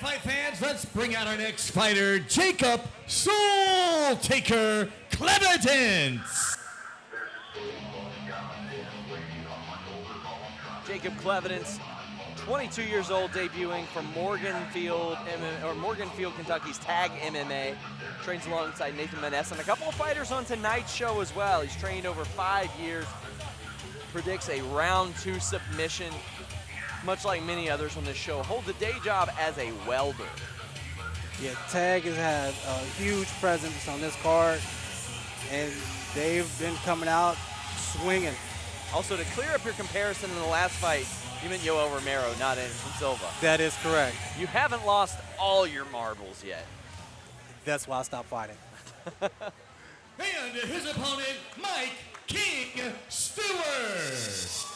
fight fans, let's bring out our next fighter, Jacob Soul Taker Clevidence. Jacob Clevidence, 22 years old, debuting from Morganfield, Kentucky's Tag MMA. Trains alongside Nathan Maness and a couple of fighters on tonight's show as well. He's trained over 5 years. Predicts a round 2 submission. Much like many others on this show, holds a day job as a welder. Yeah, Tag has had a huge presence on this card, and they've been coming out swinging. Also, to clear up your comparison in the last fight, you meant Yoel Romero, not Anderson Silva. That is correct. You haven't lost all your marbles yet. That's why I stopped fighting. And his opponent, Mike King Stewart.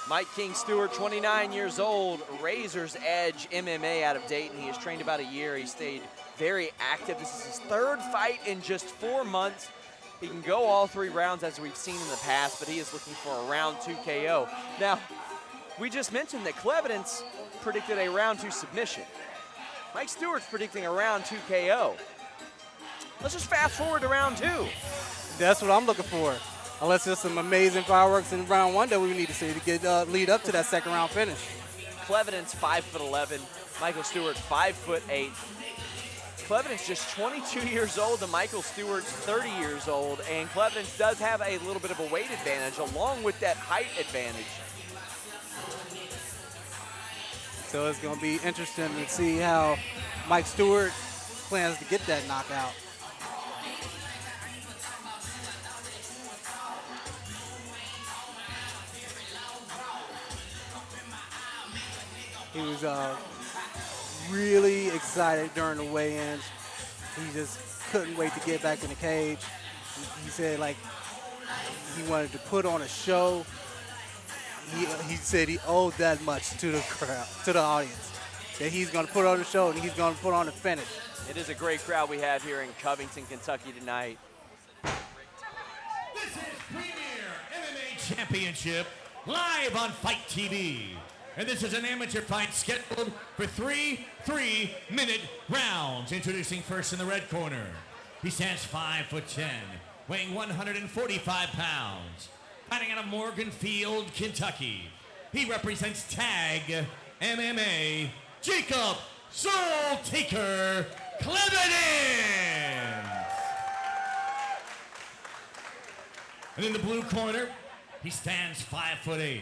Mike King Stewart, 29 years old, Razor's Edge MMA out of Dayton. He has trained about a year. He stayed very active. This is his 3rd fight in just 4 months. He can go all 3 rounds as we've seen in the past, but he is looking for a round 2 KO. Now, we just mentioned that Clevidence predicted a round 2 submission. Mike Stewart's predicting a round 2 KO. Let's just fast forward to round 2. That's what I'm looking for. Unless there's some amazing fireworks in round 1 that we need to see to get lead up to that 2nd round finish. Clevidence, 5'11", Michael Stewart, 5'8". Clevidence just 22 years old, and Michael Stewart's 30 years old, and Clevidence does have a little bit of a weight advantage along with that height advantage. So it's going to be interesting to see how Mike Stewart plans to get that knockout. He was really excited during the weigh-ins. He just couldn't wait to get back in the cage. He said, like, he wanted to put on a show. He said he owed that much to the crowd, to the audience. That he's going to put on a show and he's going to put on a finish. It is a great crowd we have here in Covington, Kentucky tonight. This is Premier MMA Championship, live on Fight TV. And this is an amateur fight scheduled for 3 3-minute rounds. Introducing first in the red corner. He stands 5'10", weighing 145 pounds. Fighting out of Morganfield, Kentucky. He represents Tag MMA, Jacob Soul Taker Clevidence. And in the blue corner, he stands 5'8",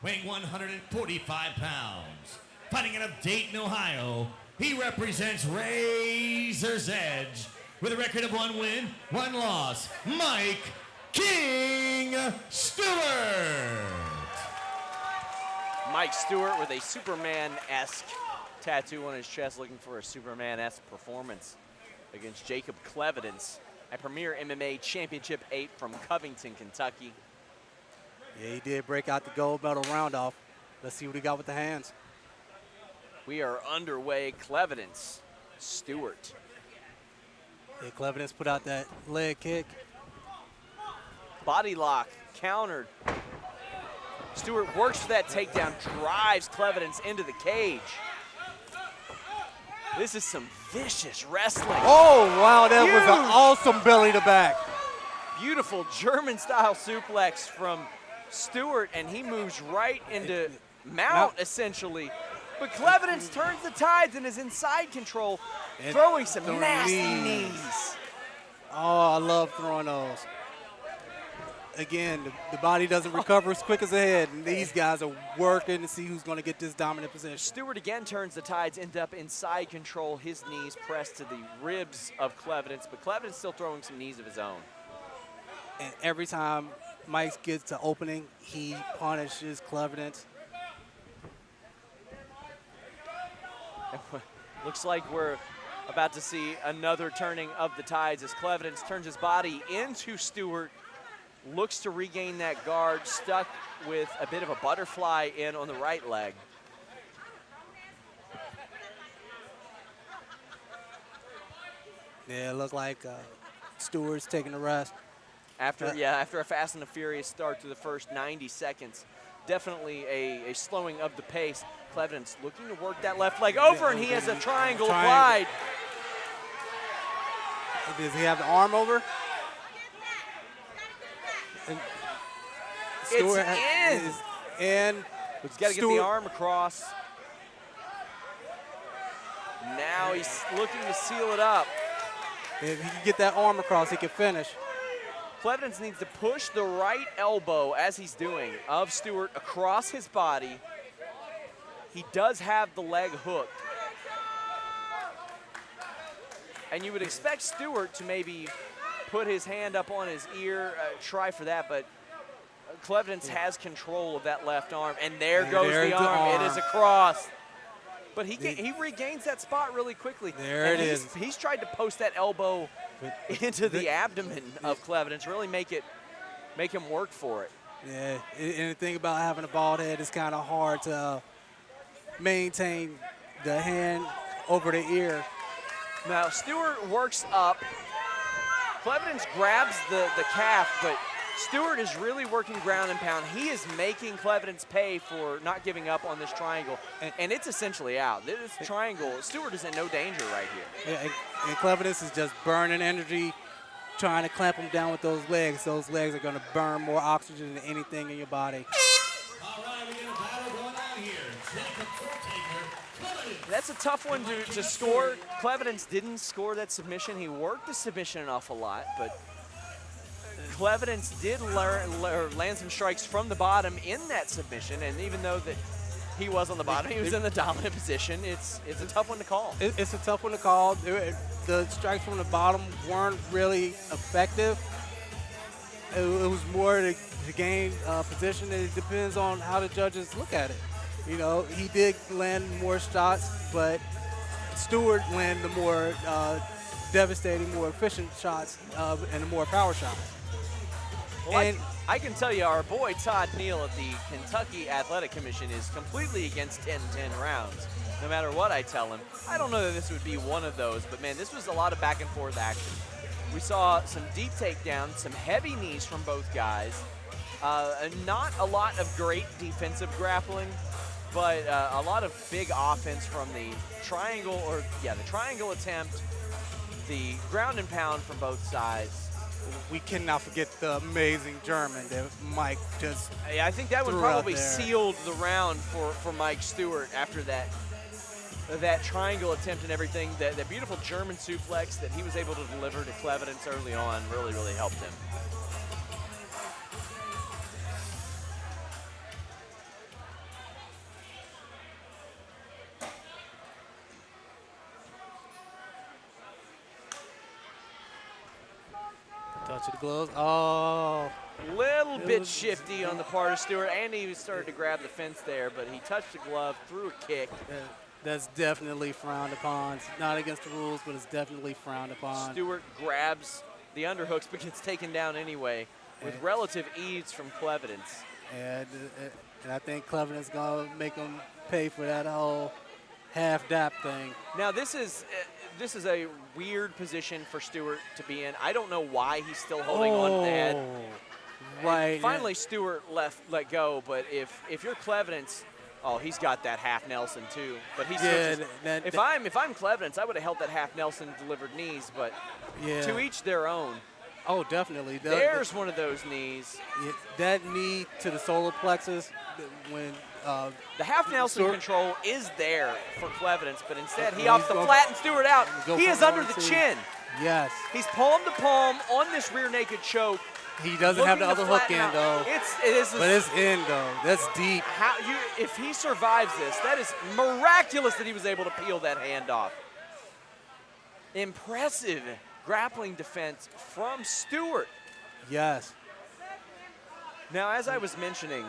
weighing 145 pounds. Fighting out of Dayton, Ohio, he represents Razor's Edge with a record of 1 win, 1 loss, Mike King Stewart. Mike Stewart with a Superman-esque tattoo on his chest, looking for a Superman-esque performance against Jacob Clevidence at Premier MMA Championship 8 from Covington, Kentucky. Yeah, he did break out the gold medal round off. Let's see what he got with the hands. We are underway. Clevidence, Stewart. Yeah, Clevidence put out that leg kick. Body lock, countered. Stewart works for that takedown, drives Clevidence into the cage. This is some vicious wrestling. Oh, wow, that was an awesome belly to back. Beautiful German-style suplex from Stewart, and he moves right into mount, essentially. But Clevidence turns the tides and is in side control, throwing some nasty knees. Oh, I love throwing those. Again, the body doesn't recover as quick as the head, and these guys are working to see who's going to get this dominant position. Stewart again turns the tides, end up in side control, his knees pressed to the ribs of Clevidence, but Clevidence still throwing some knees of his own. And every time Mike gets to opening, he punishes Clevidence. Looks like we're about to see another turning of the tides as Clevidence turns his body into Stewart, looks to regain that guard, stuck with a bit of a butterfly in on the right leg. Yeah, it looked like Stewart's taking a rest. After a Fast and the Furious start to the first 90 seconds. definitely a slowing of the pace. Clevidence looking to work that left leg over, and he has a triangle applied. Does he have the arm over? And Stewart it's in. He's got to get the arm across. Now he's looking to seal it up. If he can get that arm across, he can finish. Clevidence needs to push the right elbow, as he's doing, of Stewart across his body. He does have the leg hooked. And you would expect Stewart to maybe put his hand up on his ear, try for that, but Clevidence has control of that left arm, and there's the arm. It is across. But he regains that spot really quickly. There it is. He's tried to post that elbow into the abdomen of Clevidence, really make him work for it. Yeah, and the thing about having a bald head, it's kind of hard to maintain the hand over the ear. Now Stewart works up. Clevidence grabs the calf, but Stewart is really working ground and pound. He is making Clevidence pay for not giving up on this triangle, and it's essentially out. This triangle, Stewart is in no danger right here. Yeah, and Clevidence is just burning energy, trying to clamp him down with those legs. Those legs are going to burn more oxygen than anything in your body. All right, we got a battle going on here. That's a tough one to score. Clevidence didn't score that submission. He worked the submission an awful lot, but Clevidence did land some strikes from the bottom in that submission, and even though that he was on the bottom, he was in the dominant position. It's a tough one to call. It's a tough one to call. The strikes from the bottom weren't really effective. It was more to gain position, and it depends on how the judges look at it. You know, he did land more shots, but Stewart landed the more devastating, more efficient shots and the more power shots. Well, I can tell you our boy Todd Neal at the Kentucky Athletic Commission is completely against 10-10 rounds, no matter what I tell him. I don't know that this would be one of those, but, man, this was a lot of back-and-forth action. We saw some deep takedowns, some heavy knees from both guys, not a lot of great defensive grappling, but a lot of big offense from the triangle attempt, the ground and pound from both sides. We cannot forget the amazing German that Mike just I think that one probably sealed the round for Mike Stewart after that triangle attempt and everything. That beautiful German suplex that he was able to deliver to Clevidence early on really, really helped him. touch of the gloves. Oh. Little bit shifty on the part of Stewart, and he started to grab the fence there, but he touched the glove, threw a kick. That's definitely frowned upon. It's not against the rules, but it's definitely frowned upon. Stewart grabs the underhooks, but gets taken down anyway with relative ease from Clevidence. And I think Clevidence going to make him pay for that whole half dap thing. Now this is a weird position for Stewart to be in. I don't know why he's still holding on to the head. Right. And finally, Stewart let go, but if you're Clevidence, oh, he's got that half Nelson too. But he's if I'm Clevidence, I would have held that half Nelson delivered knees, but to each their own. Oh, definitely. There's one of those knees. That knee to the solar plexus when the half Nelson control is there for Clevidence, but instead he opts to flatten Stewart out. He is under the chin. Yes. He's palm to palm on this rear naked choke. He doesn't have the other hook in though. But it's in though. That's deep. If he survives this, that is miraculous that he was able to peel that hand off. Impressive grappling defense from Stewart. Yes. Now, as I was mentioning,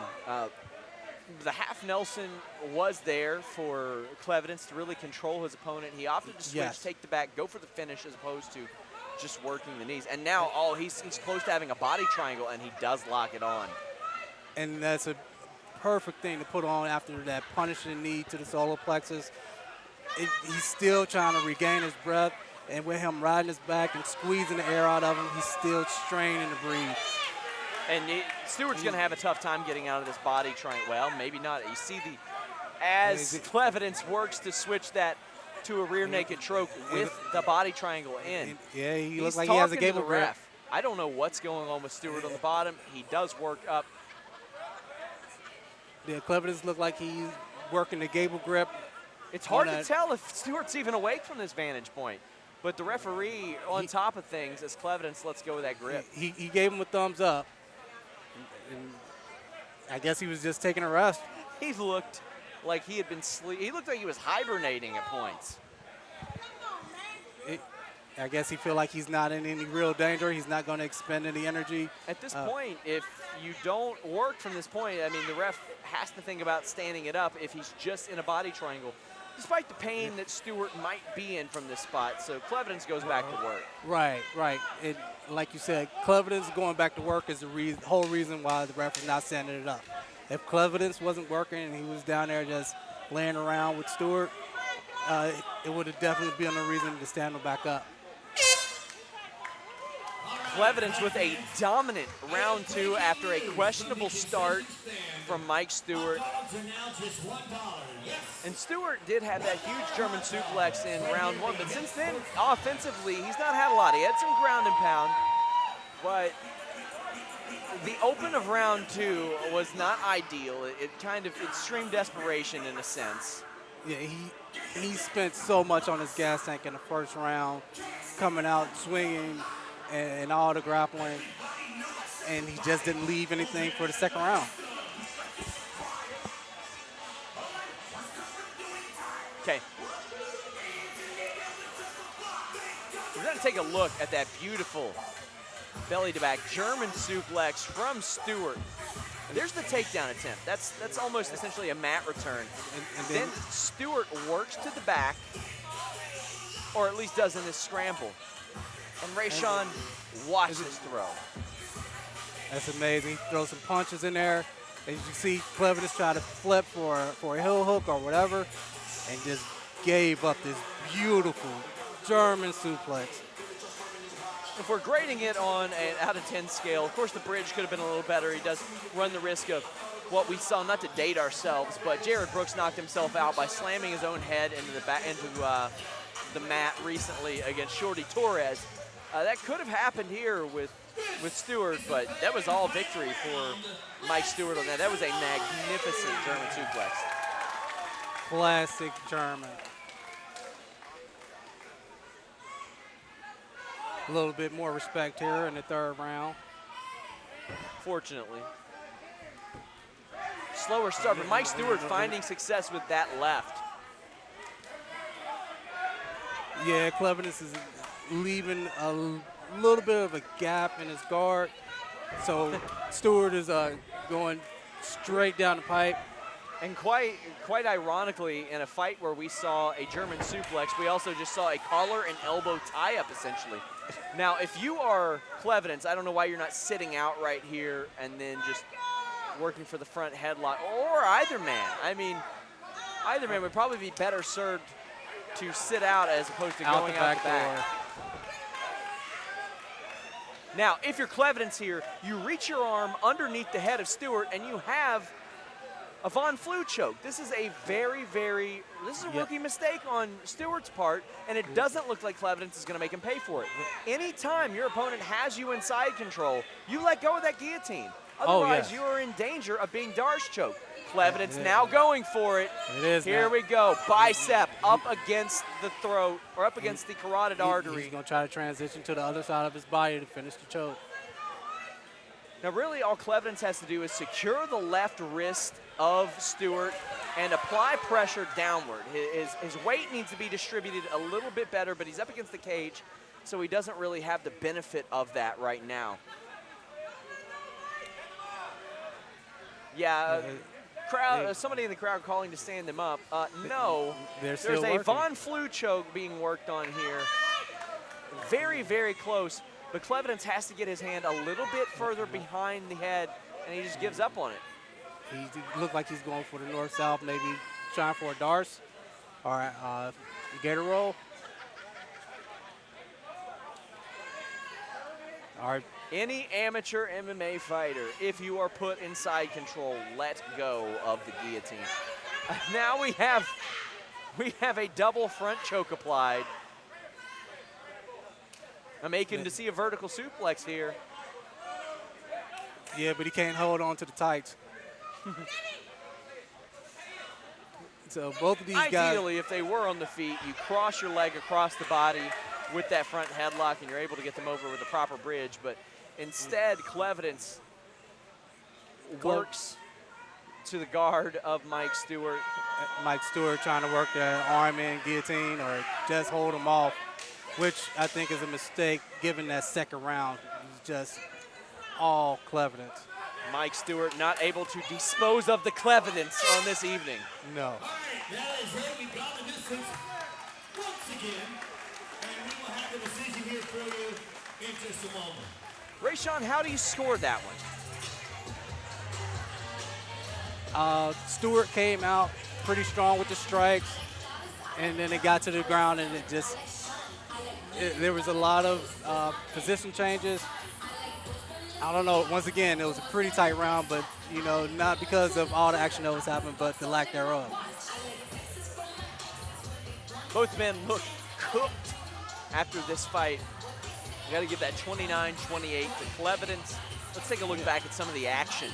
the half Nelson was there for Clevidence to really control his opponent. He opted to switch, take the back, go for the finish as opposed to just working the knees. And now he's close to having a body triangle, and he does lock it on. And that's a perfect thing to put on after that punishing knee to the solar plexus. He's still trying to regain his breath, and with him riding his back and squeezing the air out of him, he's still straining to breathe. And Stewart's going to have a tough time getting out of this body triangle. Well, maybe not. You see as Clevidence works to switch that to a rear naked choke with the body triangle in. Yeah, he looks like he has a gable grip. I don't know what's going on with Stewart on the bottom. He does work up. Yeah, Clevidence look like he's working the gable grip. It's hard to tell if Stewart's even awake from this vantage point. But the referee on top of things as Clevidence lets go of that grip. He gave him a thumbs up. And I guess he was just taking a rest. He looked like he had been he looked like he was hibernating at points. I guess he feel like he's not in any real danger. He's not going to expend any energy. At this point, if you don't work from this point, I mean, the ref has to think about standing it up if he's just in a body triangle, despite the pain that Stewart might be in from this spot. So Clevidence goes back to work. Right. And like you said, Clevidence going back to work is the whole reason why the ref is not standing it up. If Clevidence wasn't working and he was down there just laying around with Stewart, it would have definitely been a reason to stand him back up. Clevidence with a dominant round 2 after a questionable start from Mike Stewart. And Stewart did have that huge German suplex in round 1, but since then, offensively, he's not had a lot. He had some ground and pound, but the open of round 2 was not ideal. It kind of extreme desperation in a sense. Yeah, he spent so much on his gas tank in the first round, coming out swinging and all the grappling, and he just didn't leave anything for the second round. Okay. We're going to take a look at that beautiful belly-to-back German suplex from Stewart. There's the takedown attempt. That's almost essentially a mat return. And then Stewart works to the back, or at least does in this scramble. And Rayshawn watches throw. That's amazing. He throws some punches in there. As you see, Clevidence try to flip for a heel hook or whatever, and just gave up this beautiful German suplex. If we're grading it on an out of 10 scale, of course the bridge could have been a little better. He does run the risk of what we saw, not to date ourselves, but Jared Brooks knocked himself out by slamming his own head into the mat recently against Shorty Torres. That could have happened here with Stewart, but that was all victory for Mike Stewart on that. That was a magnificent German suplex. Classic German. A little bit more respect here in the third round. Fortunately. Slower start, but Mike Stewart finding success with that left. Yeah, Clevidence is leaving a little bit of a gap in his guard. So Stewart is going straight down the pipe. And quite ironically, in a fight where we saw a German suplex, we also just saw a collar and elbow tie-up, essentially. Now, if you are Clevidence, I don't know why you're not sitting out right here and then just working for the front headlock, or either man. I mean, either man would probably be better served to sit out as opposed to going out the back. Door. Now, if you're Clevidence here, you reach your arm underneath the head of Stewart and you have a Von Flue choke. This is a this is a rookie mistake on Stewart's part, and it doesn't look like Clevidence is going to make him pay for it. Anytime your opponent has you in side control, you let go of that guillotine. Otherwise, you are in danger of being Darce choked. Clevidence now going for it. It is. Here we go. Bicep up against the throat, or up against the carotid artery. He's going to try to transition to the other side of his body to finish the choke. Now, really, all Clevidence has to do is secure the left wrist of Stewart and apply pressure downward. His weight needs to be distributed a little bit better, but he's up against the cage, so he doesn't really have the benefit of that right now. Yeah, somebody in the crowd calling to stand them up. No, there's a Von Flue choke being worked on here. Very, very close. But Clevidence has to get his hand a little bit further behind the head, and he just gives up on it. He looked like he's going for the north-south, maybe trying for a Darce or a Gator roll. All right, Any amateur MMA fighter, if you are put inside control, let go of the guillotine. Now we have a double front choke applied. I'm aching to see a vertical suplex here. Yeah, but he can't hold on to the tights. So both of these guys. Ideally, if they were on the feet, you cross your leg across the body with that front headlock, and you're able to get them over with a proper bridge. But instead, Clevidence works to the guard of Mike Stewart. Mike Stewart trying to work the arm in guillotine or just hold him off, which I think is a mistake given that second round. It's just all Clevidence. Mike Stewart not able to dispose of the Clevidence on this evening. No. All right, that is it. We've got the distance once again, and we will have the decision here for you in just a moment. Rayshawn, how do you score that one? Stewart came out pretty strong with the strikes, and then it got to the ground, and there was a lot of position changes. I don't know. Once again, it was a pretty tight round, but, you know, not because of all the action that was happening, but the lack thereof. Both men look cooked after this fight. You got to give that 29-28 to Clevidence. Let's take a look back at some of the action.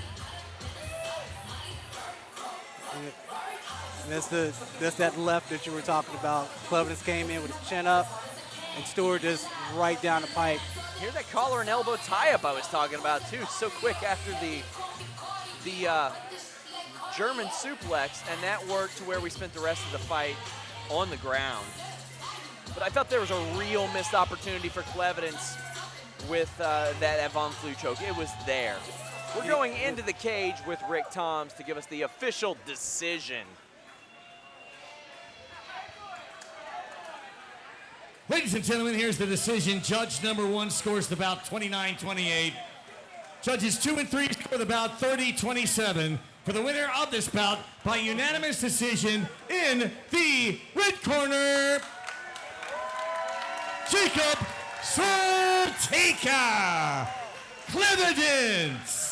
And that's that left that you were talking about. Clevidence came in with his chin up, and Stewart just right down the pipe. Here's that collar and elbow tie-up I was talking about, too. So quick after the German suplex, and that worked to where we spent the rest of the fight on the ground. But I felt there was a real missed opportunity for Clevidence with that Von Flue choke. It was there. We're going into the cage with Rick Toms to give us the official decision. Ladies and gentlemen, here's the decision. Judge number 1 scores the bout 29-28. Judges 2 and 3 score the bout 30-27. For the winner of this bout by unanimous decision in the red corner, Jacob Soltica, Clevidence.